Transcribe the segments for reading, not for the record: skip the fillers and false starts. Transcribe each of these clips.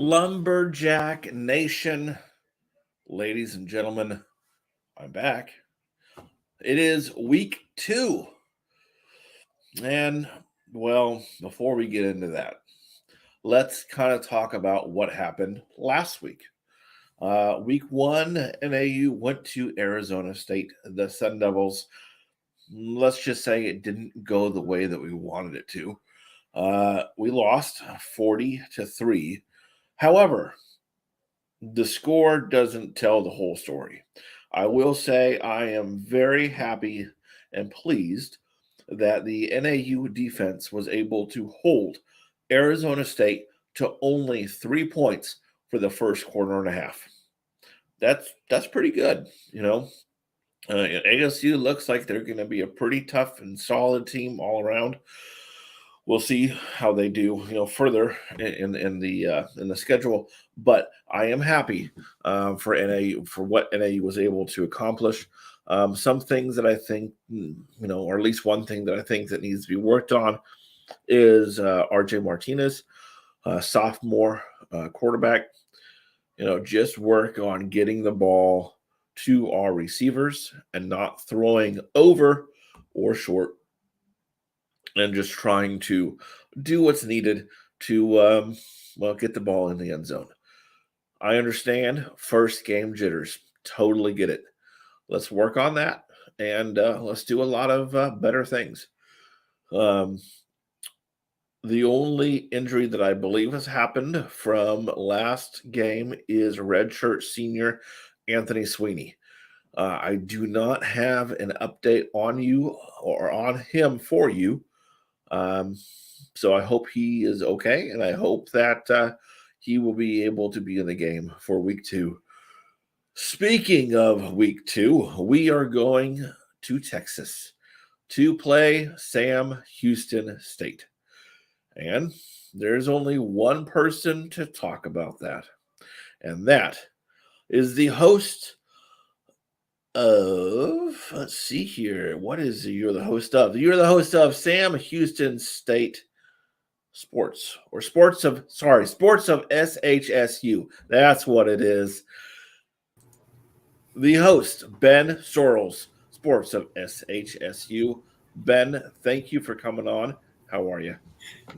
Lumberjack Nation, ladies and gentlemen, I'm back. It is week 2. And, well, before we get into that, let's kind of talk about what happened last week. Week 1, NAU went to Arizona State. The Sun Devils, let's just say it didn't go the way that we wanted it to. We lost 40-3. However, the score doesn't tell the whole story. I will say I am very happy and pleased that the NAU defense was able to hold Arizona State to only 3 points for the first quarter and a half. That's pretty good, ASU looks like they're going to be a pretty tough and solid team all around. We'll see how they do, further in the schedule. But I am happy for NAU for what NAU was able to accomplish. Some things that I think, or at least one thing that I think that needs to be worked on is RJ Martinez, sophomore quarterback. Just work on getting the ball to our receivers and not throwing over or short, and just trying to do what's needed to, get the ball in the end zone. I understand first game jitters. Totally get it. Let's work on that, and let's do a lot of better things. The only injury that I believe has happened from last game is redshirt senior Anthony Sweeney. I do not have an update on you or on him for you. So I hope he is okay, and I hope that he will be able to be in the game for week 2. Speaking of week 2, we are going to Texas to play Sam Houston State. And there's only one person to talk about that, and that is the host of, let's see here, what is you're the host of? You're the host of Sam Houston State Sports, or Sports of SHSU. That's what it is. The host, Ben Sorrells, Sports of SHSU. Ben, thank you for coming on. How are you?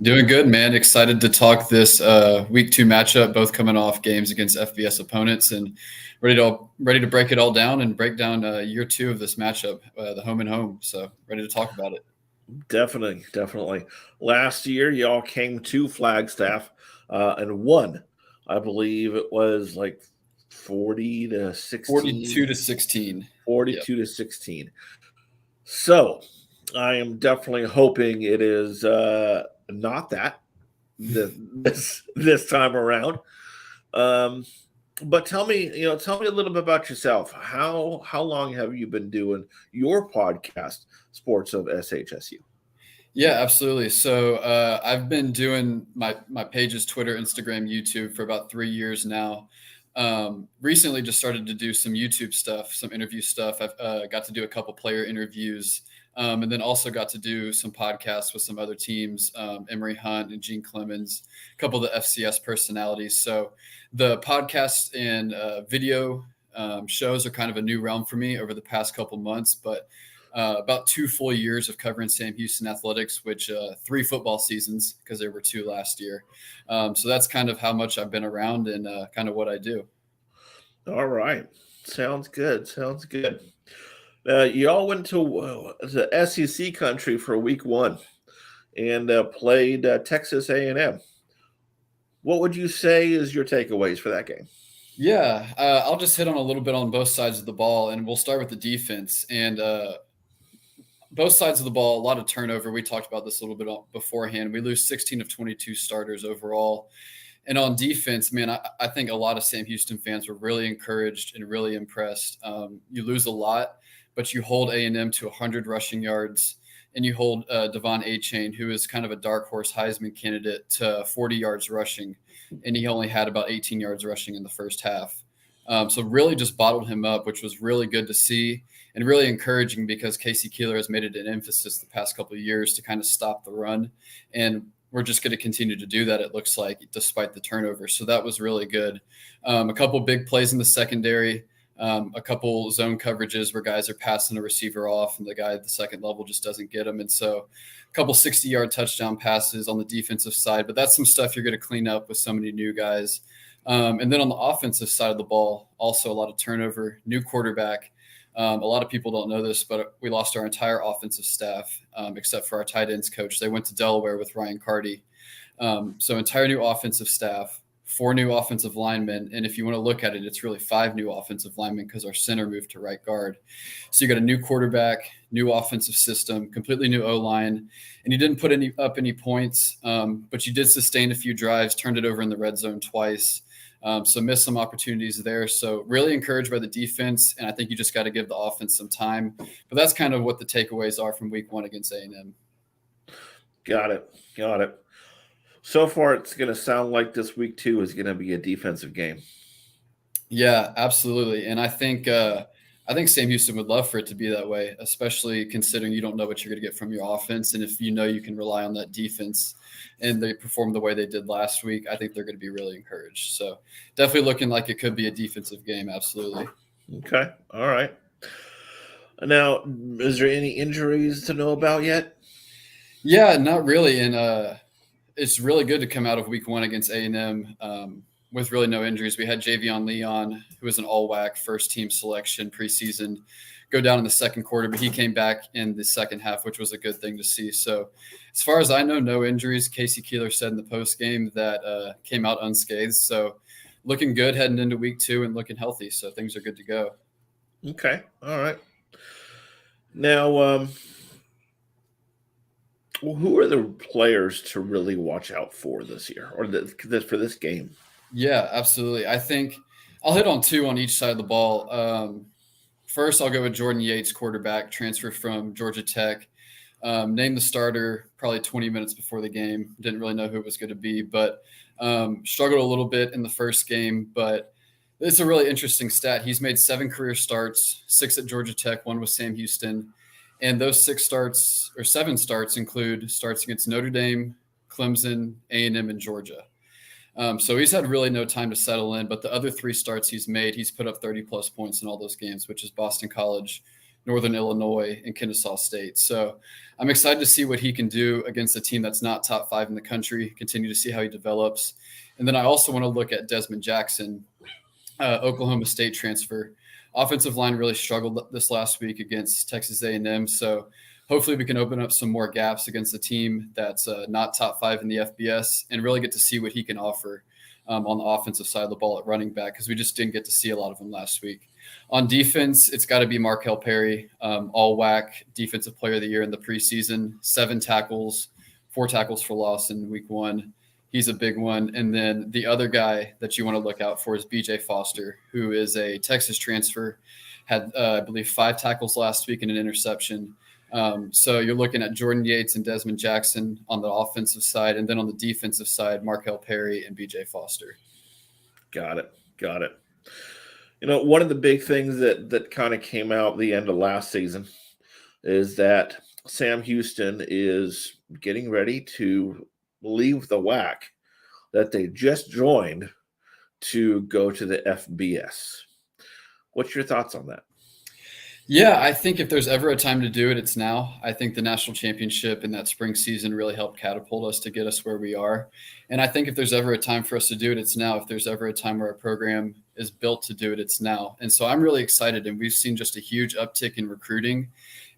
Doing good, man. Excited to talk this week 2 matchup, both coming off games against FBS opponents, and ready to break it all down and break down year 2 of this matchup, the home and home. So ready to talk about it. Definitely. Last year, y'all came to Flagstaff and won. I believe it was like 40-16. 42-16. 42-16. So I am definitely hoping it is not that this time around. But tell me a little bit about yourself. How long have you been doing your podcast, Sports of SHSU? Yeah, absolutely. So I've been doing my pages, Twitter, Instagram, YouTube for about 3 years now. Recently just started to do some YouTube stuff, some interview stuff. I've got to do a couple player interviews, and then also got to do some podcasts with some other teams, Emory Hunt and Gene Clemens, a couple of the FCS personalities. So the podcast and video shows are kind of a new realm for me over the past couple months, but about 2 full years of covering Sam Houston athletics, which 3 football seasons, because there were 2 last year. So that's kind of how much I've been around and kind of what I do. All right. Sounds good. You all went to the SEC country for week 1 and played Texas A&M. What would you say is your takeaways for that game? Yeah, I'll just hit on a little bit on both sides of the ball, and we'll start with the defense. And both sides of the ball, a lot of turnover. We talked about this a little bit beforehand. We lose 16 of 22 starters overall. And on defense, man, I think a lot of Sam Houston fans were really encouraged and really impressed. You lose a lot, but you hold A&M to 100 rushing yards, and you hold Devon Achane, who is kind of a dark horse Heisman candidate, to 40 yards rushing, and he only had about 18 yards rushing in the first half. So really just bottled him up, which was really good to see and really encouraging, because Casey Keeler has made it an emphasis the past couple of years to kind of stop the run. And we're just going to continue to do that, it looks like, despite the turnover. So that was really good. A couple big plays in the secondary, a couple zone coverages where guys are passing the receiver off and the guy at the second level just doesn't get them. And so a couple 60-yard touchdown passes on the defensive side. But that's some stuff you're going to clean up with so many new guys. And then on the offensive side of the ball, also a lot of turnover, new quarterback. A lot of people don't know this, but we lost our entire offensive staff except for our tight ends coach. They went to Delaware with Ryan Carty. So entire new offensive staff, 4 new offensive linemen. And if you want to look at it, it's really 5 new offensive linemen because our center moved to right guard. So you got a new quarterback, new offensive system, completely new O-line. And you didn't put up any points, but you did sustain a few drives, turned it over in the red zone twice. So missed some opportunities there. So really encouraged by the defense, and I think you just got to give the offense some time. But that's kind of what the takeaways are from week 1 against A&M. Got it. So far, it's going to sound like this week 2 is going to be a defensive game. Yeah, absolutely. And I think Sam Houston would love for it to be that way, especially considering you don't know what you're going to get from your offense. And if you know you can rely on that defense and they perform the way they did last week, I think they're going to be really encouraged. So definitely looking like it could be a defensive game. Absolutely. Okay. All right. Now, is there any injuries to know about yet? Yeah, not really. And it's really good to come out of week 1 against A&M with really no injuries. We had Javion Leon, who was an all-WAC first-team selection preseason, go down in the second quarter, but he came back in the second half, which was a good thing to see. So as far as I know, no injuries. Casey Keeler said in the post-game that came out unscathed. So looking good heading into week 2 and looking healthy. So things are good to go. Okay. All right. Now, who are the players to really watch out for this year or for this game? Yeah, absolutely. I think I'll hit on 2 on each side of the ball. First, I'll go with Jordan Yates, quarterback, transfer from Georgia Tech. Named the starter probably 20 minutes before the game. Didn't really know who it was going to be, but struggled a little bit in the first game. But it's a really interesting stat. He's made 7 career starts, 6 at Georgia Tech, 1 with Sam Houston. And those 7 starts include starts against Notre Dame, Clemson, A&M, and Georgia. So he's had really no time to settle in, but the other 3 starts he's made, he's put up 30-plus points in all those games, which is Boston College, Northern Illinois, and Kennesaw State. So I'm excited to see what he can do against a team that's not top 5 in the country, continue to see how he develops. And then I also want to look at Desmond Jackson, Oklahoma State transfer. Offensive line really struggled this last week against Texas A&M, so hopefully we can open up some more gaps against a team that's not top 5 in the FBS and really get to see what he can offer on the offensive side of the ball at running back, because we just didn't get to see a lot of him last week. On defense, it's got to be Markel Perry, all WAC Defensive Player of the Year in the preseason, 7 tackles, 4 tackles for loss in week 1. He's a big one. And then the other guy that you want to look out for is BJ Foster, who is a Texas transfer, had, I believe, 5 tackles last week and an interception. So you're looking at Jordan Yates and Desmond Jackson on the offensive side, and then on the defensive side, Markel Perry and BJ Foster. Got it. You know, one of the big things that kind of came out the end of last season is that Sam Houston is getting ready to leave the WAC that they just joined to go to the FBS. What's your thoughts on that? Yeah, I think if there's ever a time to do it, it's now. I think the national championship in that spring season really helped catapult us to get us where we are. And I think if there's ever a time for us to do it, it's now. If there's ever a time where our program is built to do it, it's now. And so I'm really excited. And we've seen just a huge uptick in recruiting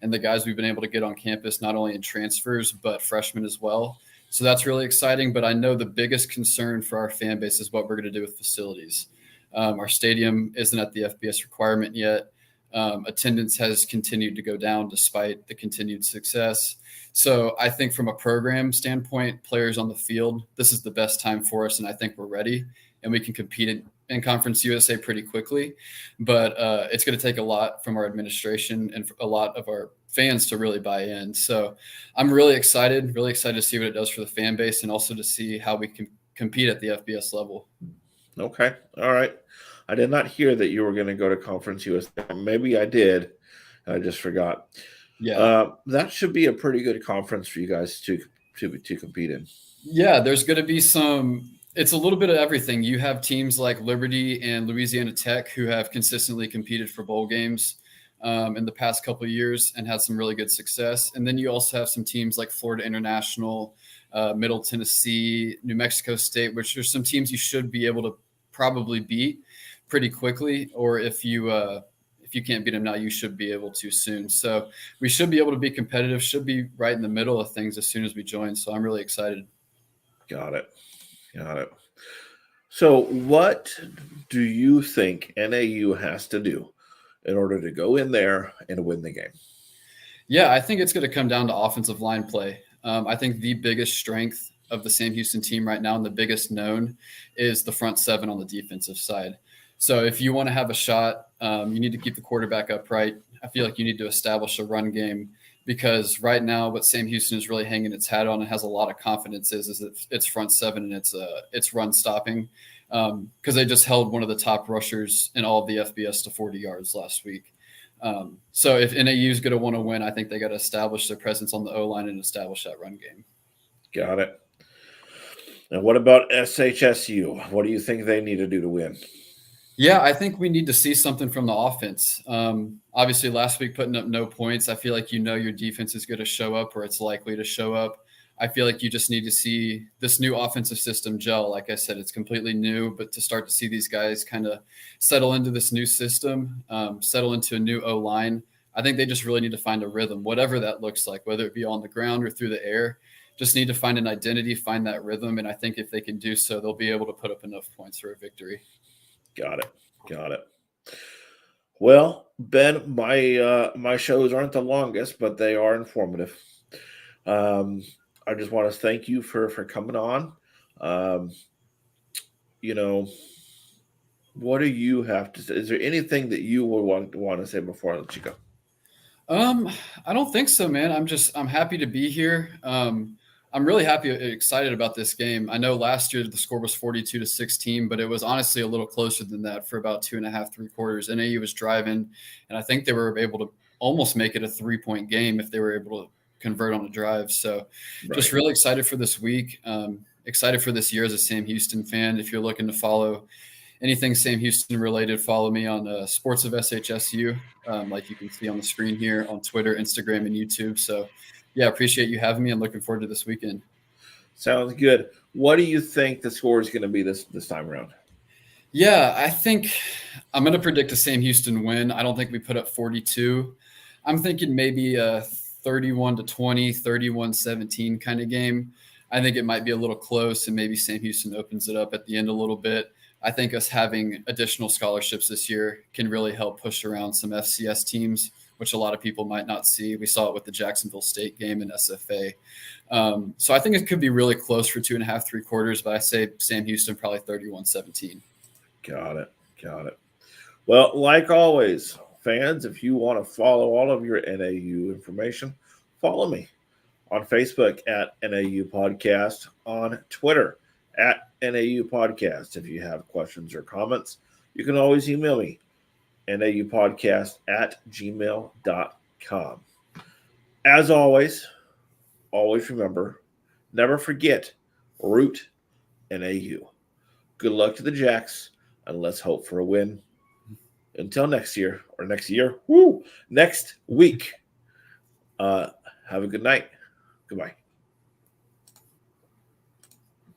and the guys we've been able to get on campus, not only in transfers, but freshmen as well. So that's really exciting. But I know the biggest concern for our fan base is what we're going to do with facilities. Our stadium isn't at the FBS requirement yet. Attendance has continued to go down despite the continued success. So I think from a program standpoint, players on the field, this is the best time for us. And I think we're ready and we can compete in Conference USA pretty quickly. But it's going to take a lot from our administration and a lot of our fans to really buy in. So I'm really excited to see what it does for the fan base and also to see how we can compete at the FBS level. Okay. All right. I did not hear that you were going to go to Conference USA. Maybe I did. I just forgot. Yeah. That should be a pretty good conference for you guys to compete in. Yeah, there's going to be it's a little bit of everything. You have teams like Liberty and Louisiana Tech who have consistently competed for bowl games in the past couple of years and had some really good success. And then you also have some teams like Florida International, Middle Tennessee, New Mexico State, which are some teams you should be able to probably beat pretty quickly. Or if you can't beat them now, you should be able to soon. So we should be able to be competitive, should be right in the middle of things as soon as we join. So I'm really excited. Got it. Got it. So, what do you think NAU has to do in order to go in there and win the game? Yeah, I think it's going to come down to offensive line play. I think the biggest strength of the Sam Houston team right now and the biggest known is the front seven on the defensive side. So if you want to have a shot, you need to keep the quarterback upright. I feel like you need to establish a run game because right now what Sam Houston is really hanging its hat on and has a lot of confidence is its front seven and its run stopping because they just held one of the top rushers in all of the FBS to 40 yards last week. So if NAU is going to want to win, I think they got to establish their presence on the O-line and establish that run game. Got it. And what about SHSU? What do you think they need to do to win? Yeah, I think we need to see something from the offense. Obviously, last week putting up no points, I feel like your defense is going to show up or it's likely to show up. I feel like you just need to see this new offensive system gel. Like I said, it's completely new, but to start to see these guys kind of settle into this new system, settle into a new O-line, I think they just really need to find a rhythm, whatever that looks like, whether it be on the ground or through the air. Just need to find an identity, find that rhythm. And I think if they can do so, they'll be able to put up enough points for a victory. Got it. Got it. Well, Ben, my shows aren't the longest, but they are informative. I just want to thank you for coming on. What do you have to say? Is there anything that you would want to say before I let you go? I don't think so, man. I'm happy to be here. I'm really happy, excited about this game. I know last year the score was 42-16, but it was honestly a little closer than that for about 2.5, 3 quarters. NAU was driving, and I think they were able to almost make it a 3-point game if they were able to convert on a drive. So just really excited for this week. Excited for this year as a Sam Houston fan. If you're looking to follow anything Sam Houston related, follow me on Sports of SHSU, like you can see on the screen here on Twitter, Instagram, and YouTube. So yeah, appreciate you having me. I'm looking forward to this weekend. Sounds good. What do you think the score is going to be this time around? Yeah, I think I'm going to predict a Sam Houston win. I don't think we put up 42. I'm thinking maybe a 31-20, 31-17 kind of game. I think it might be a little close, and maybe Sam Houston opens it up at the end a little bit. I think us having additional scholarships this year can really help push around some FCS teams, which a lot of people might not see. We saw it with the Jacksonville State game in SFA. So I think it could be really close for 2.5, 3 quarters, but I say Sam Houston probably 31-17. Got it. Well, like always, fans, if you want to follow all of your NAU information, follow me on Facebook at NAU Podcast, on Twitter at NAU Podcast. If you have questions or comments, you can always email me, naupodcast@gmail.com. As always remember, never forget, root NAU. Good luck to the Jacks, and let's hope for a win. Until next week. Have a good night. Goodbye.